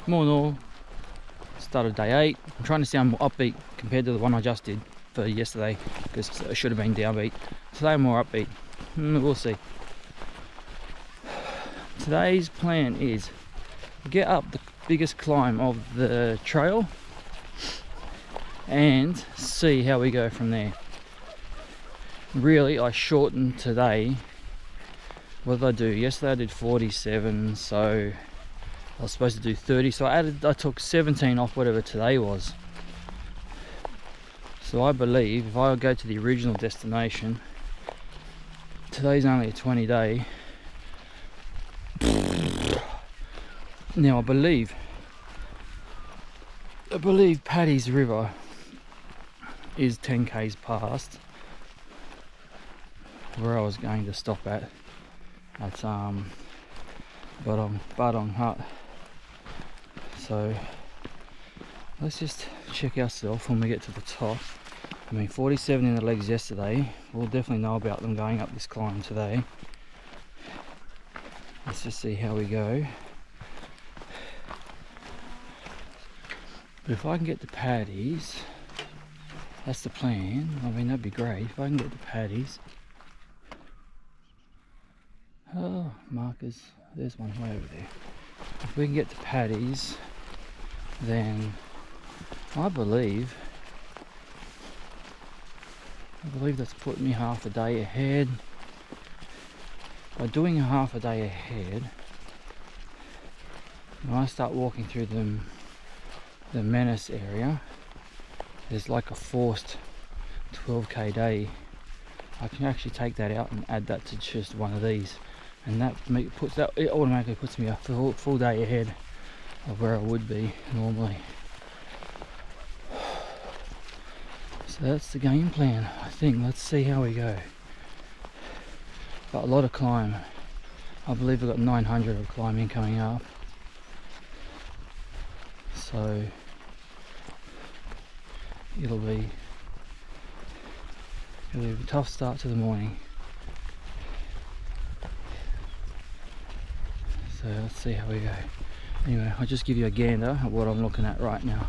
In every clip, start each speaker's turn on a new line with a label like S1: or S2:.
S1: more normal. Start of day 8. I'm trying to sound more upbeat compared to the one I just did for yesterday, because it should have been downbeat. Today I'm more upbeat. We'll see. Today's plan is get up the biggest climb of the trail and see how we go from there. Really, I shortened today. What did I do? Yesterday I did 47, so I was supposed to do 30, so I took 17 off whatever today was. So I believe if I go to the original destination, today's only a 20 day. Now I believe Paddy's River is 10 k's past where I was going to stop at Badong Hut. So let's just check ourselves when we get to the top. I mean, 47 in the legs yesterday. We'll definitely know about them going up this climb today. Let's just see how we go. But if I can get to Paddy's, that's the plan. I mean, that'd be great if I can get to Paddy's. Oh, markers. There's one way over there. If we can get to Paddy's, then I believe that's putting me half a day ahead. By doing a half a day ahead, when I start walking through the Menace area, there's like a forced 12k day. I can actually take that out and add that to just one of these, and it automatically puts me a full day ahead of where I would be normally. So that's the game plan, I think. Let's see how we go. Got a lot of climb. I believe we've got 900 of climbing coming up. So it'll be a tough start to the morning. So let's see how we go. Anyway, I'll just give you a gander at what I'm looking at right now.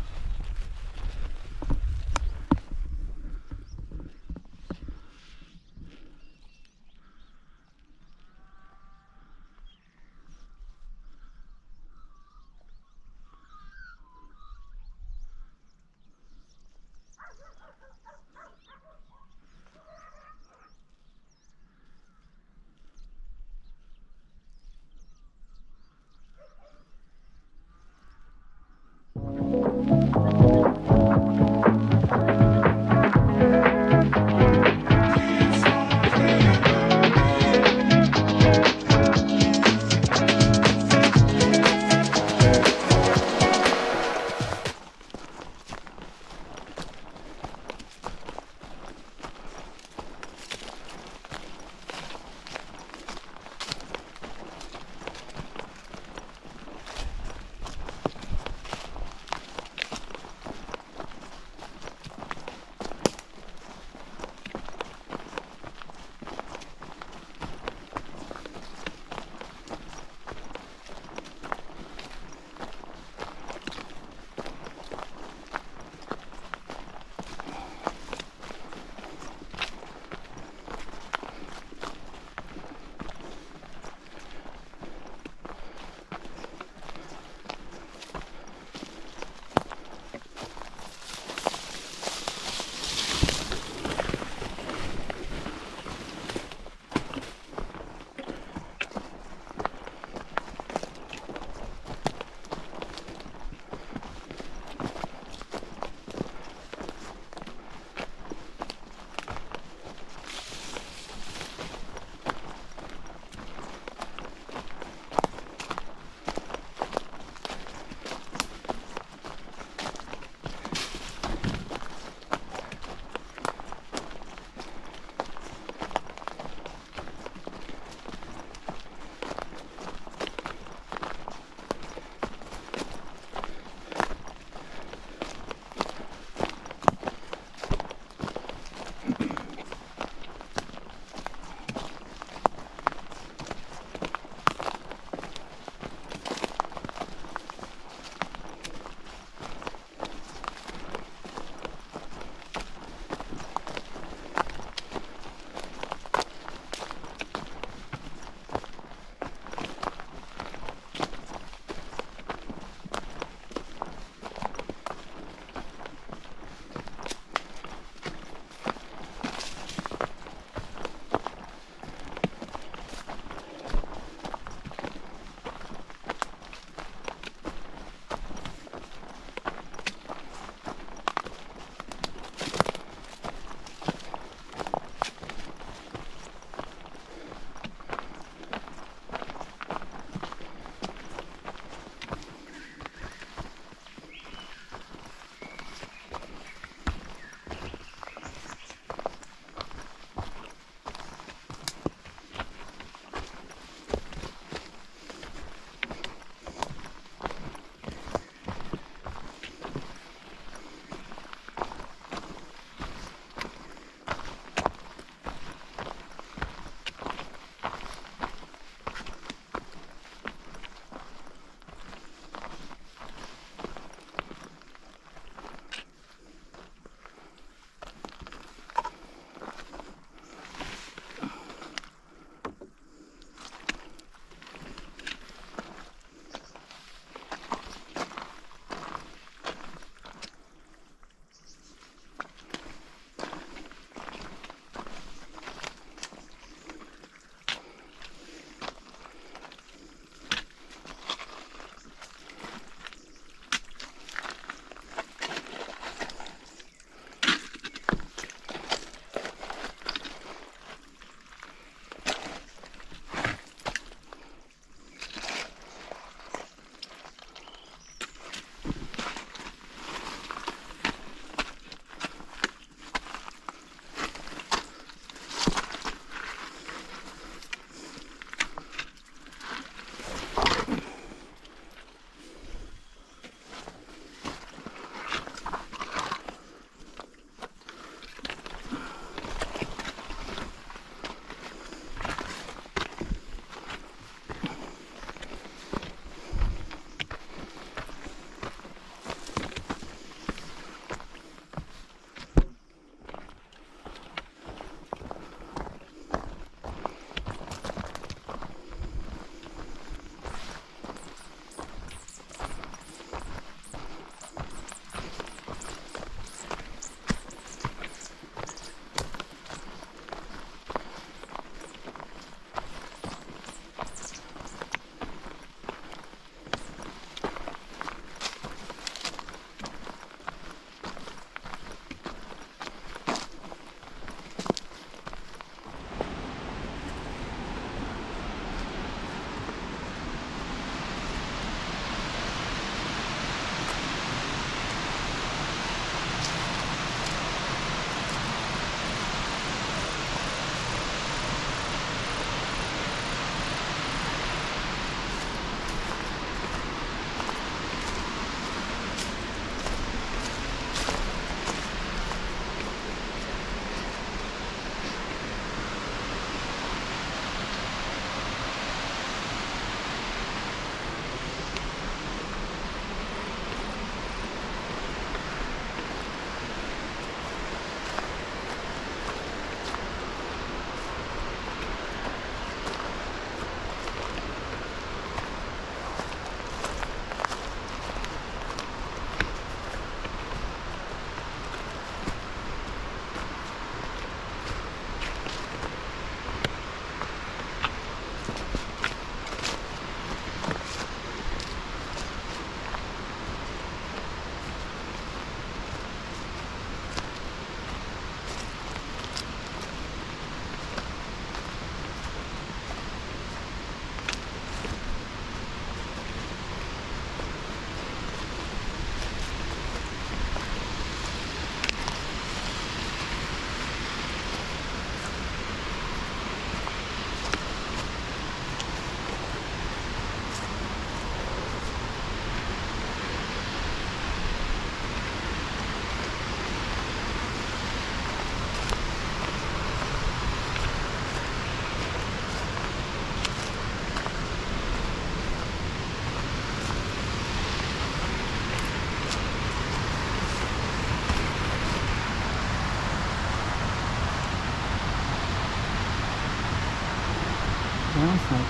S1: smoky.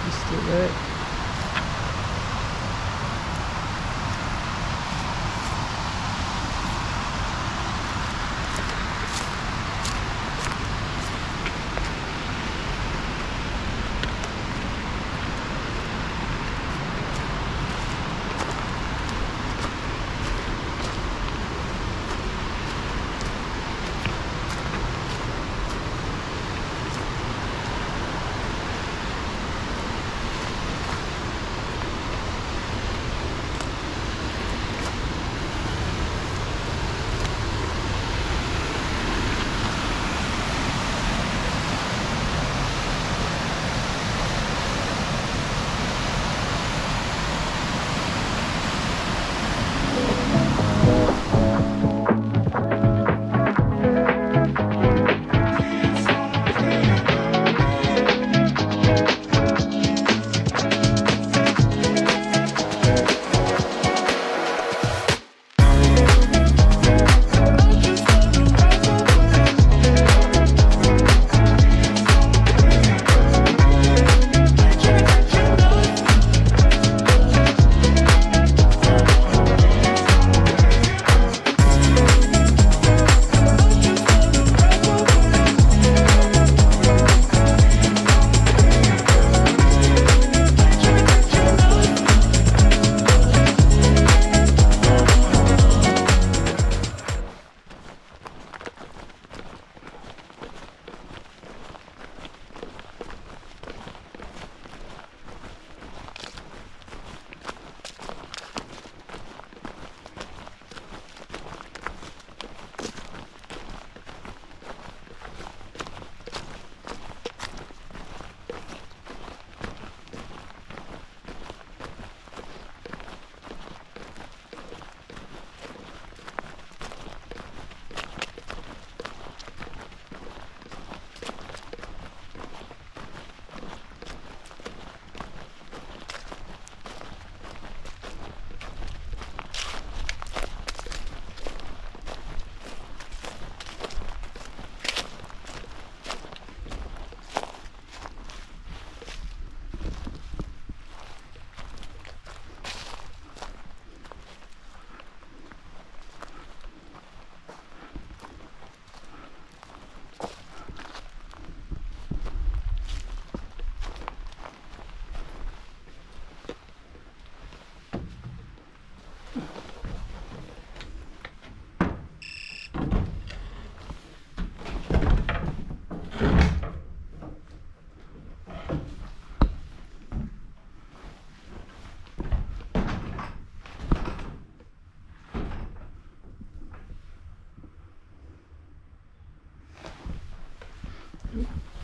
S1: It's still there.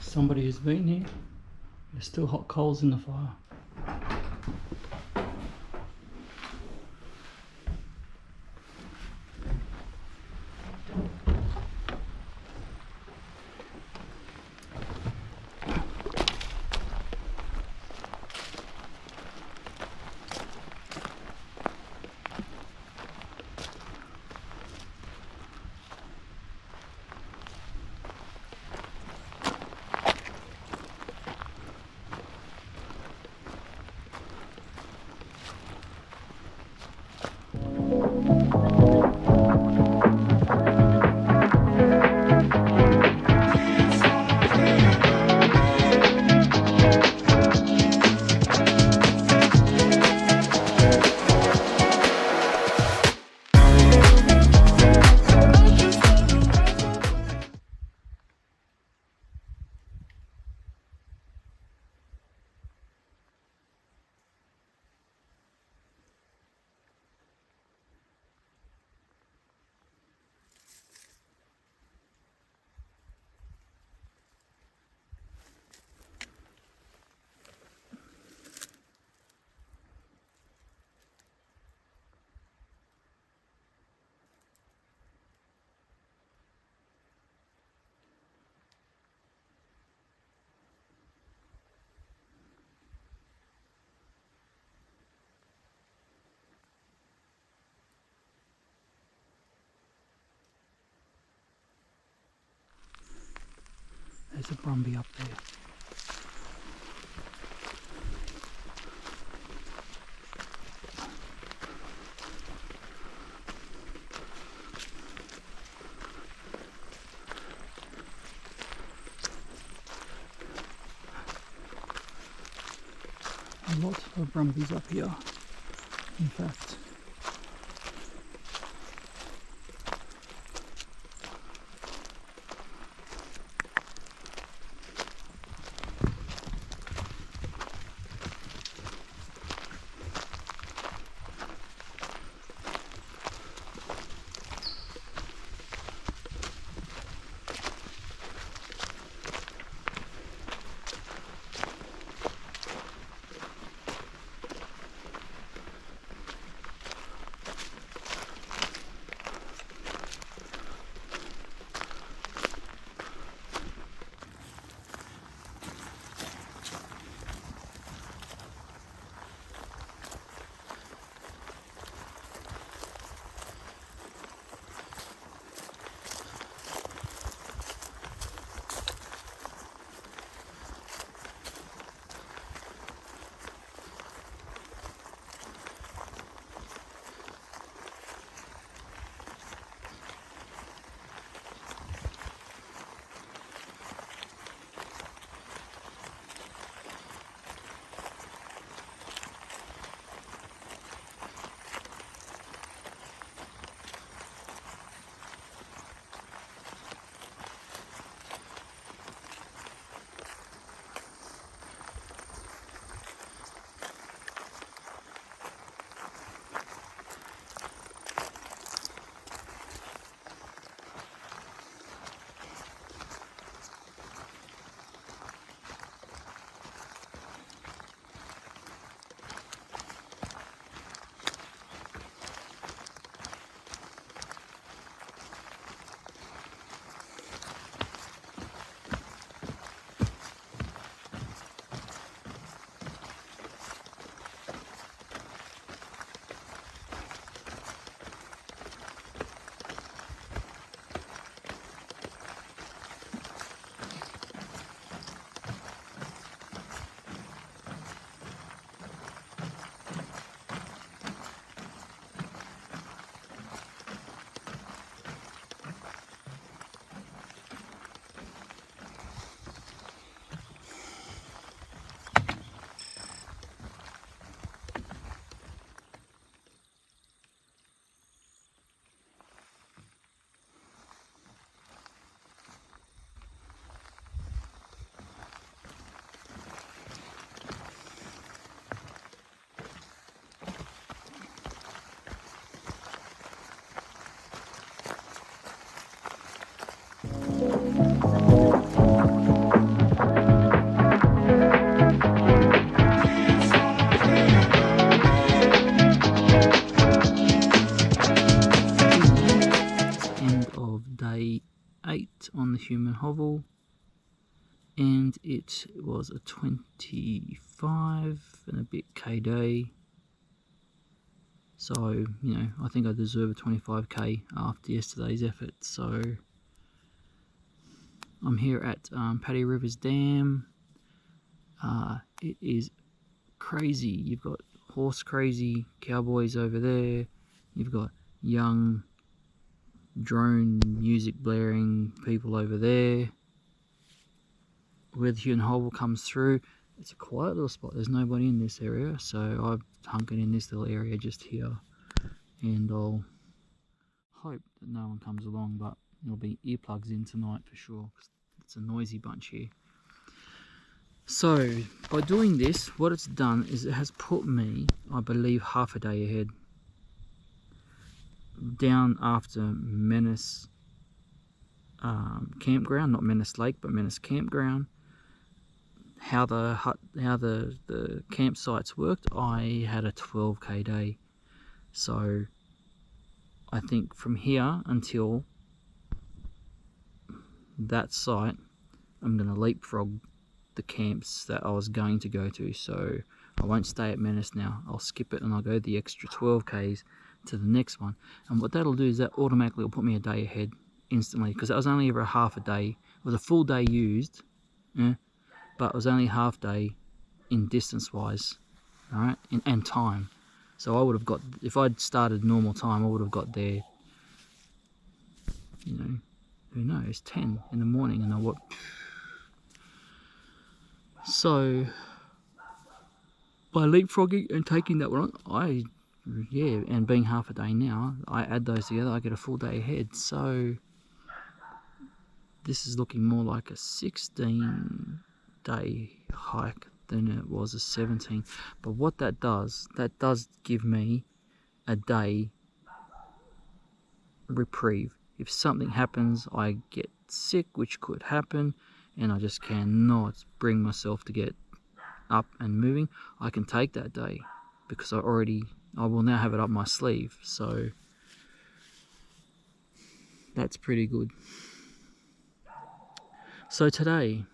S1: Somebody has been here. There's still hot coals in the fire. There's a brumby up there. Lots of brumbies up here, in fact. Day 8 on the Hume and Hovell, and it was a 25 and a bit K day, so you know, I think I deserve a 25k after yesterday's effort. So I'm here at Paddy Rivers Dam. It is crazy. You've got horse crazy cowboys over there, you've got young drone music blaring people over there. Where the Hume and Hovell comes through, it's a quiet little spot. There's nobody in this area, so I've hunkered in this little area just here, and I'll hope that no one comes along, but there'll be earplugs in tonight for sure, because it's a noisy bunch here. So by doing this, what it's done is it has put me, I believe, half a day ahead. Down after Menace campground, not Menace Lake, but Menace campground. How the campsites worked, I had a 12k day. So I think from here until that site, I'm going to leapfrog the camps that I was going to go to. So I won't stay at Menace now. I'll skip it and I'll go the extra 12k's to the next one. And what that'll do is that automatically will put me a day ahead instantly, because that was only ever a half a day was a full day used, but it was only half day in distance wise, alright, and time. So I would have got, if I'd started normal time, I would have got there, you know, who knows, 10 in the morning, and I what. So by leapfrogging and taking that one on, and being half a day now, I add those together, I get a full day ahead. So this is looking more like a 16-day hike than it was a 17. But what that does give me a day reprieve. If something happens, I get sick, which could happen, and I just cannot bring myself to get up and moving, I can take that day because I will now have it up my sleeve. So that's pretty good. So today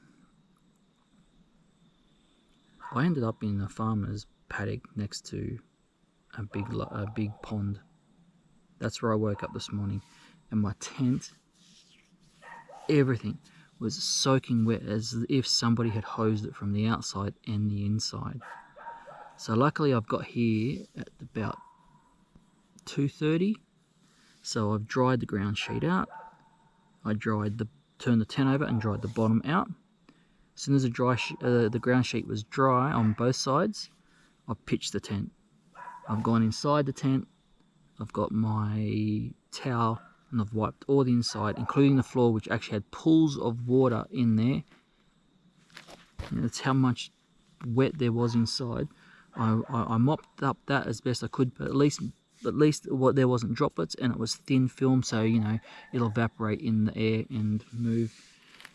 S1: I ended up in a farmer's paddock next to a big pond. That's where I woke up this morning, and my tent, everything was soaking wet as if somebody had hosed it from the outside and the inside. So luckily I've got here at about 2:30, so I've dried the ground sheet out. I turned the tent over and dried the bottom out. As soon as the ground sheet was dry on both sides, I pitched the tent. I've gone inside the tent, I've got my towel, and I've wiped all the inside, including the floor, which actually had pools of water in there. And that's how much wet there was inside. I mopped up that as best I could, but at least there wasn't droplets, and it was thin film, so you know it'll evaporate in the air and move.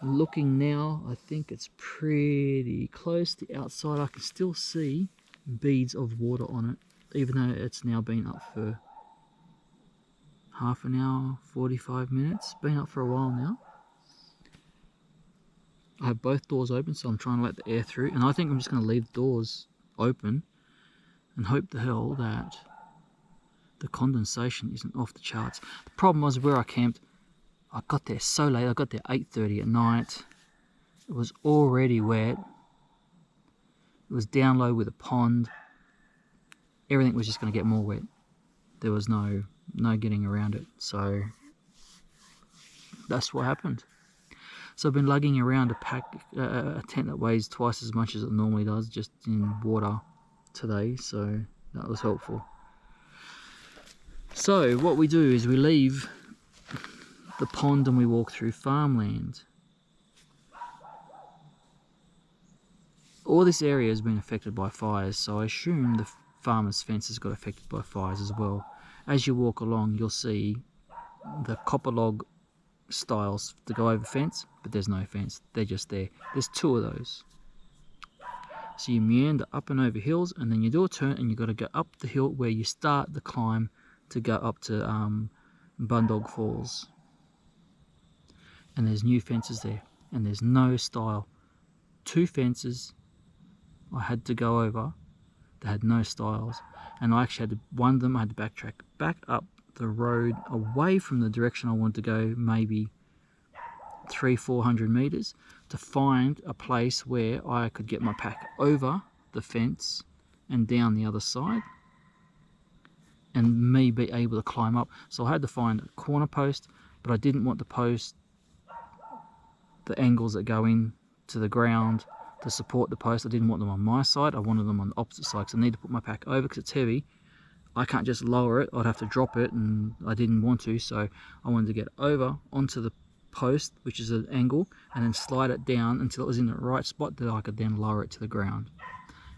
S1: Looking now, I think it's pretty close. The outside, I can still see beads of water on it, even though it's now been up for half an hour, 45 minutes. Been up for a while now. I have both doors open, so I'm trying to let the air through, and I think I'm just going to leave the doors open and hope the hell that the condensation isn't off the charts. The problem was where I camped, I got there so late. I got there 8:30 at night. It was already wet. It was down low with a pond. Everything was just going to get more wet. There was no getting around it. So that's what happened. So I've been lugging around a tent that weighs twice as much as it normally does, just in water today. So that was helpful. So what we do is we leave the pond and we walk through farmland. All this area has been affected by fires, so I assume the farmer's fences got affected by fires as well. As you walk along, you'll see the copper log styles to go over fence, but there's no fence, they're just there. There's two of those. So you meander up and over hills, and then you do a turn and you've got to go up the hill where you start the climb to go up to Bundog Falls. And there's new fences there, and there's no style. Two fences I had to go over that had no stiles, and I actually had to, one of them I had to backtrack back up the road away from the direction I wanted to go, maybe 300-400 meters, to find a place where I could get my pack over the fence and down the other side, and me be able to climb up. So I had to find a corner post, but I didn't want the post, the angles that go in to the ground to support the post. I didn't want them on my side, I wanted them on the opposite side, because I need to put my pack over because it's heavy. I can't just lower it, I'd have to drop it, and I didn't want to, so I wanted to get over onto the post, which is an angle, and then slide it down until it was in the right spot that I could then lower it to the ground.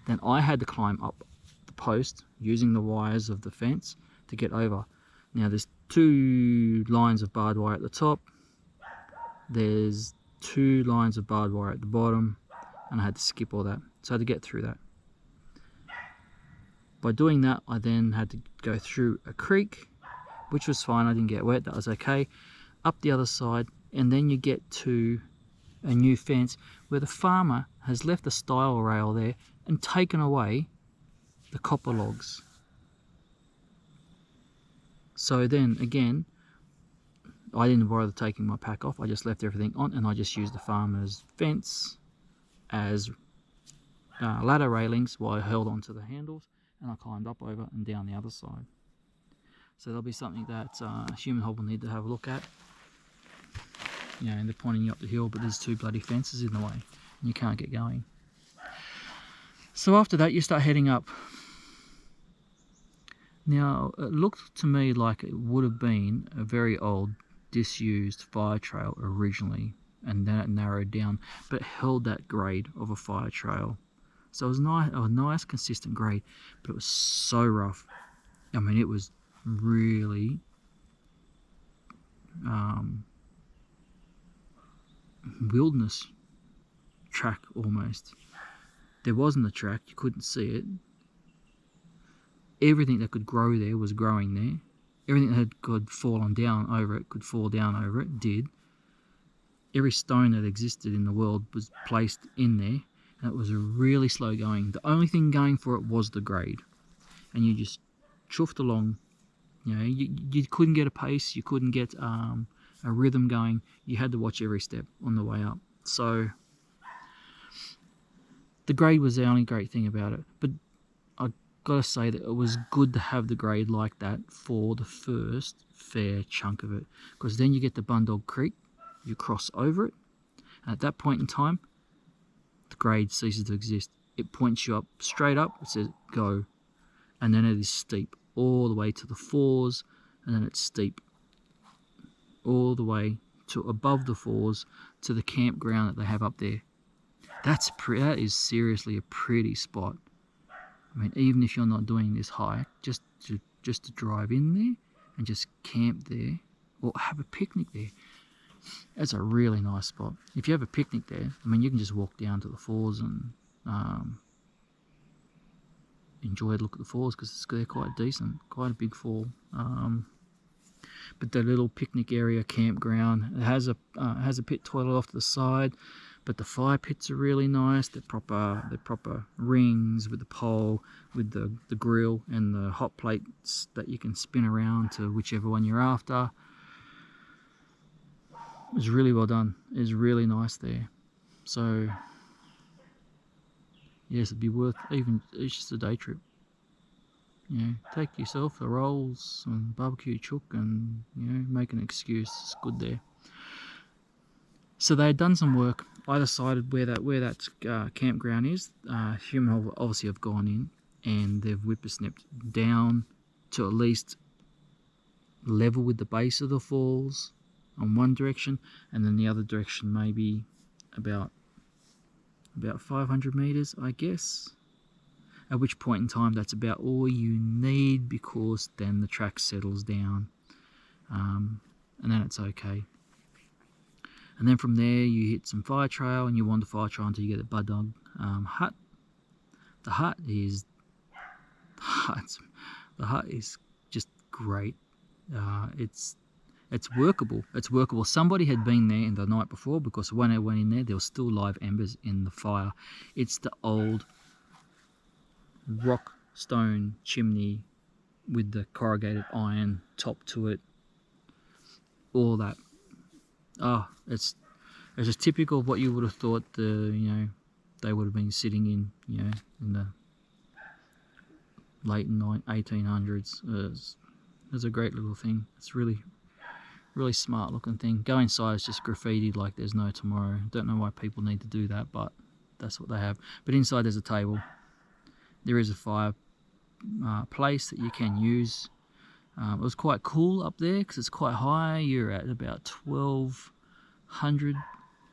S1: Then I had to climb up the post using the wires of the fence to get over. Now there's 2 lines of barbed wire at the top, there's 2 lines of barbed wire at the bottom, and I had to skip all that, so I had to get through that. By doing that, I then had to go through a creek, which was fine, I didn't get wet, that was okay, up the other side, and then you get to a new fence where the farmer has left the stile rail there and taken away the copper logs. So then again, I didn't bother taking my pack off. I just left everything on, and I just used the farmer's fence as ladder railings while I held onto the handles, and I climbed up over and down the other side. So there'll be something that Hume and Hovell will need to have a look at. You know, and they're pointing you up the hill, but there's 2 bloody fences in the way, and you can't get going. So after that, you start heading up. Now, it looked to me like it would have been a very old, disused fire trail originally, and then it narrowed down, but it held that grade of a fire trail. So it was a nice, consistent grade, but it was so rough. I mean, it was really wilderness track almost. There wasn't a track, you couldn't see it. Everything that could grow there was growing there. Everything that could fallen down over it could fall down over it, did. Every stone that existed in the world was placed in there, and it was really slow going. The only thing going for it was the grade, and you just chuffed along. You know, you couldn't get a pace, you couldn't get a rhythm going. You had to watch every step on the way up. So the grade was the only great thing about it. But I gotta say that it was good to have the grade like that for the first fair chunk of it, because then you get to Bundog Creek, you cross over it, and at that point in time, the grade ceases to exist. It points you up, straight up, it says go, and then it is steep all the way to the falls, and then it's steep all the way to above the falls to the campground that they have up there. That is seriously a pretty spot. I mean, even if you're not doing this hike, just to drive in there and just camp there or have a picnic there, that's a really nice spot. If you have a picnic there, I mean, you can just walk down to the falls and enjoy a look at the falls, because they're quite decent, quite a big fall. But the little picnic area, campground, it has a pit toilet off to the side, but the fire pits are really nice. They're proper rings with the pole, with the grill and the hot plates that you can spin around to whichever one you're after. It was really well done. It was really nice there. So yes, it'd be worth, even it's just a day trip. You know, take yourself the rolls and barbecue chook and, you know, make an excuse. It's good there. So they had done some work either side of where that campground is. Hume and Hovell obviously have gone in and they've whippersnipped down to at least level with the base of the falls on one direction, and then the other direction maybe about 500 meters, I guess. At which point in time, that's about all you need, because then the track settles down, and then it's okay. And then from there, you hit some fire trail, and you wander fire trail until you get the Bundog hut. The hut is just great. It's workable. It's workable. Somebody had been there in the night before, because when I went in there, there was still live embers in the fire. It's the old rock stone chimney with the corrugated iron top to it. All that. Oh, it's just typical of what you would have thought they would have been sitting in, in the late 1800s. It's a great little thing. It's really smart looking thing. Go inside, it's just graffitied like there's no tomorrow. Don't know why people need to do that, but that's what they have. But inside there's a table. There is a fire place that you can use. It was quite cool up there because it's quite high. You're at about 1,200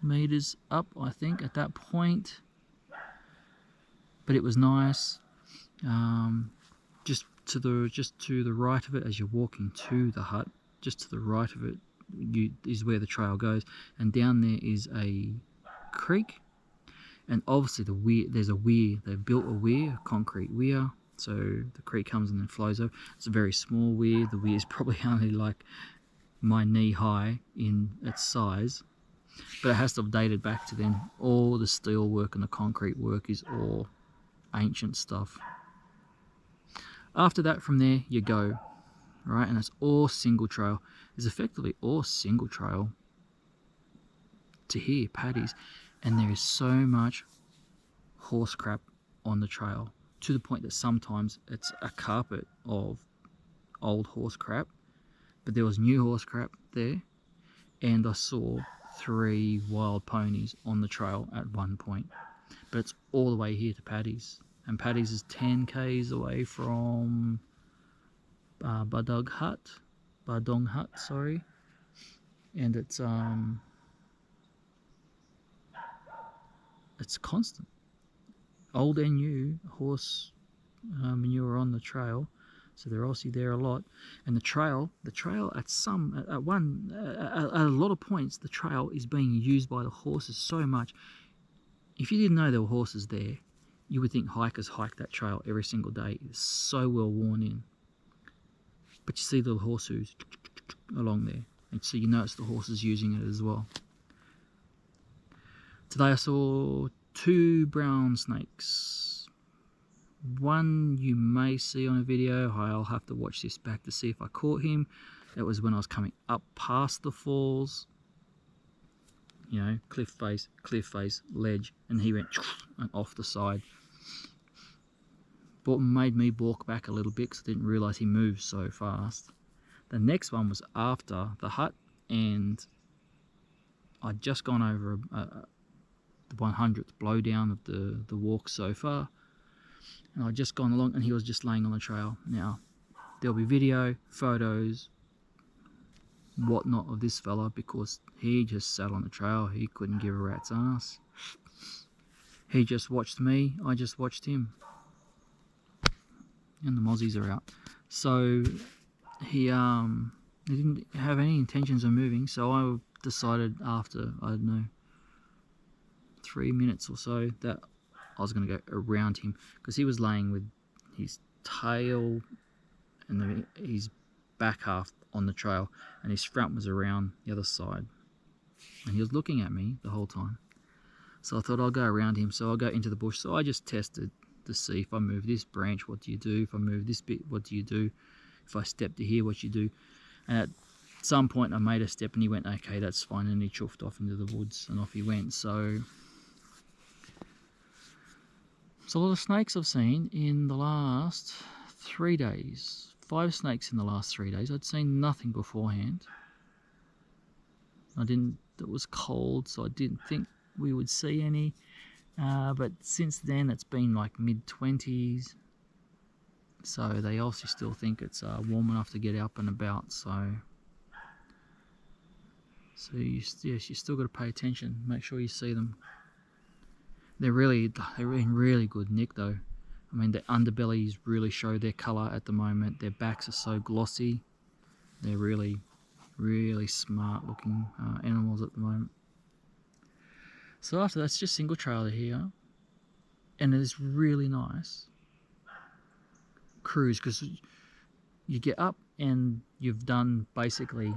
S1: meters up, I think, at that point. But it was nice. Just to the right of it, as you're walking to the hut, just to the right of it is where the trail goes, and down there is a creek, and obviously there's a weir. They've built a weir, a concrete weir, so the creek comes and then flows over. It's a very small weir. The weir is probably only like my knee high in its size, but it has to have dated back to then. All the steel work and the concrete work is all ancient stuff. After that, from there you go. right? And it's all single trail. It's effectively all single trail to here, Paddy's, and there is so much horse crap on the trail, to the point that sometimes it's a carpet of old horse crap, but there was new horse crap there, and I saw 3 wild ponies on the trail at one point. But it's all the way here to Paddy's, and Paddy's is 10 k's away from Badong Hut, sorry, and it's constant, old and new horse manure on the trail, so they're obviously there a lot. And the trail at a lot of points, the trail is being used by the horses so much. If you didn't know there were horses there, you would think hikers hike that trail every single day. It's so well worn in. But you see the horse hooves along there, and so you notice the horses using it as well. Today I saw 2 brown snakes. One you may see on a video. I'll have to watch this back to see if I caught him. That was when I was coming up past the falls. You know, cliff face, ledge, and he went off the side. But made me balk back a little bit because I didn't realise he moved so fast. The next one was after the hut, and I'd just gone over the 100th blowdown of the walk so far, and I'd just gone along, and he was just laying on the trail. Now, there'll be video, photos, whatnot of this fella, because he just sat on the trail. He couldn't give a rat's ass. He just watched me, I just watched him. And the mozzies are out. So he didn't have any intentions of moving, so I decided after, I don't know, 3 minutes or so, that I was going to go around him, because he was laying with his tail and his back half on the trail, and his front was around the other side, and he was looking at me the whole time. So I thought I'll go around him, so I'll go into the bush. So I just tested to see, if I move this branch, what do you do? If I move this bit, what do you do? If I step to here, what you do? And at some point I made a step, and he went, okay, that's fine, and he chuffed off into the woods, and off he went. So a lot of snakes I've seen in the last 3 days. 5 snakes in the last 3 days. I'd seen nothing beforehand. It was cold, so I didn't think we would see any. But since then it's been like mid-20s, so they obviously still think it's warm enough to get up and about. So you still got to pay attention, make sure you see them. They're in really good nick though. I mean, their underbellies really show their colour at the moment. Their backs are so glossy. They're really, really smart looking animals at the moment. So after that, it's just single trailer here, and it's really nice cruise, because you get up and you've done basically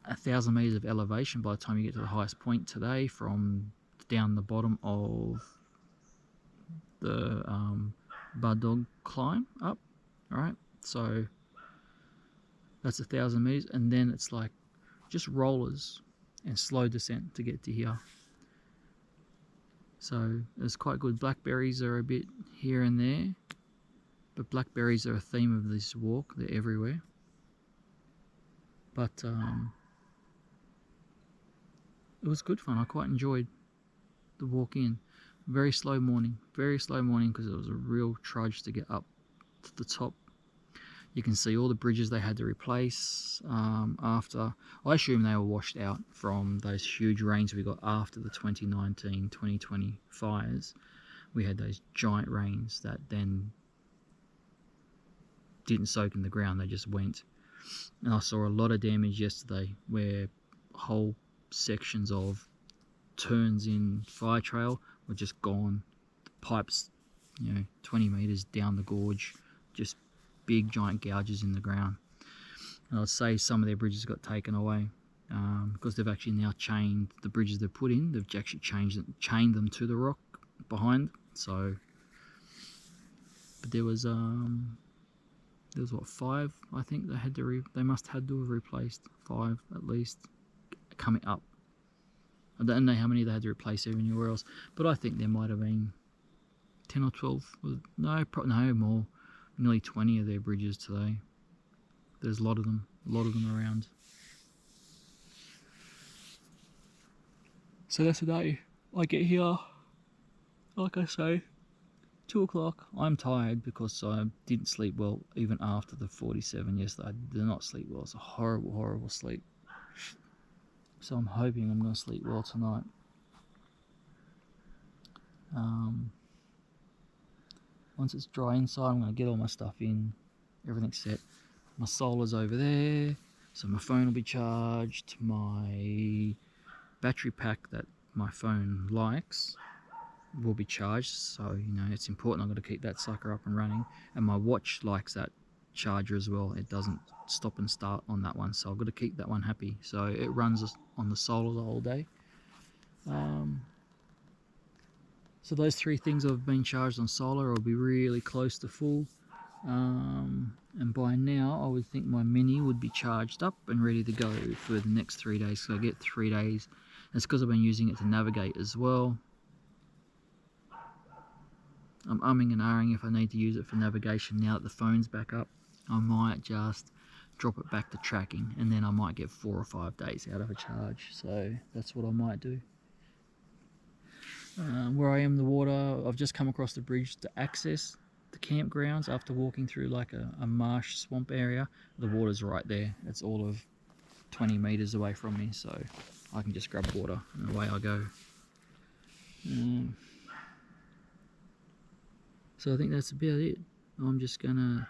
S1: 1,000 meters of elevation by the time you get to the highest point today, from down the bottom of the Badong climb up. All right, so that's 1,000 meters, and then it's like just rollers and slow descent to get to here. So it's quite good. Blackberries are a bit here and there, but blackberries are a theme of this walk. They're everywhere. But it was good fun. I quite enjoyed the walk in. Very slow morning because it was a real trudge to get up to the top. You can see all the bridges they had to replace after. I assume they were washed out from those huge rains we got after the 2019-2020 fires. We had those giant rains that then didn't soak in the ground, they just went. And I saw a lot of damage yesterday, where whole sections of turns in fire trail were just gone. The pipes, 20 meters down the gorge, just big giant gouges in the ground. And I'd say some of their bridges got taken away because they've actually now chained the bridges they've put in. They've actually chained them to the rock behind. So, but there was There was what, 5 I think they had to they must had to have replaced 5 at least coming up. I don't know how many they had to replace anywhere else, but I think there might have been 10 or 12. No, no more. Nearly 20 of their bridges today. There's a lot of them around. So that's the day. I get here, like I say, 2 o'clock. I'm tired because I didn't sleep well even after the 47 yesterday. I did not sleep well. It's a horrible, horrible sleep. So I'm hoping I'm going to sleep well tonight. Once it's dry inside, I'm going to get all my stuff in. Everything's set. My solar's over there, so my phone will be charged. My battery pack that my phone likes will be charged, so you know it's important. I've got to keep that sucker up and running, and my watch likes that charger as well. It doesn't stop and start on that one, so I've got to keep that one happy. So it runs on the solar the whole day. So those 3 things have been charged on solar. I'll be really close to full, and by now I would think my Mini would be charged up and ready to go for the next 3 days. So I get 3 days. It's because I've been using it to navigate as well. I'm umming and ahhing if I need to use it for navigation now that the phone's back up. I might just drop it back to tracking, and then I might get 4 or 5 days out of a charge. So that's what I might do. Where I am, the water, I've just come across the bridge to access the campgrounds after walking through like a marsh swamp area. The water's right there. It's all of 20 meters away from me, so I can just grab water and away I go. So I think that's about it. I'm just gonna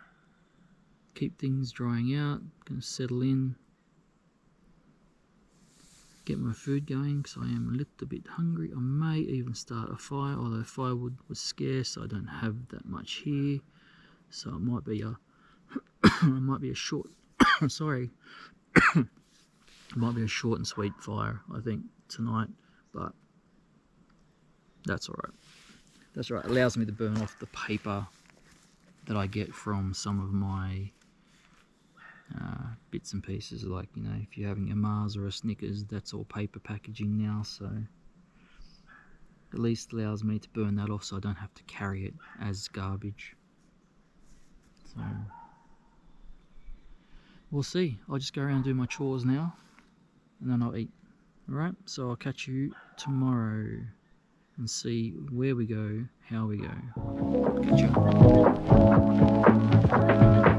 S1: keep things drying out, gonna settle in, get my food going because I am a little bit hungry. I may even start a fire, although firewood was scarce. I don't have that much here, so it might be a short sorry it might be a short and sweet fire I think tonight, but that's all right. That's right. It allows me to burn off the paper that I get from some of my bits and pieces, like, you know, if you're having a Mars or a Snickers, that's all paper packaging now, so at least allows me to burn that off so I don't have to carry it as garbage. So we'll see. I'll just go around and do my chores now, and then I'll eat. Alright, so I'll catch you tomorrow and see where we go, how we go. Catch you.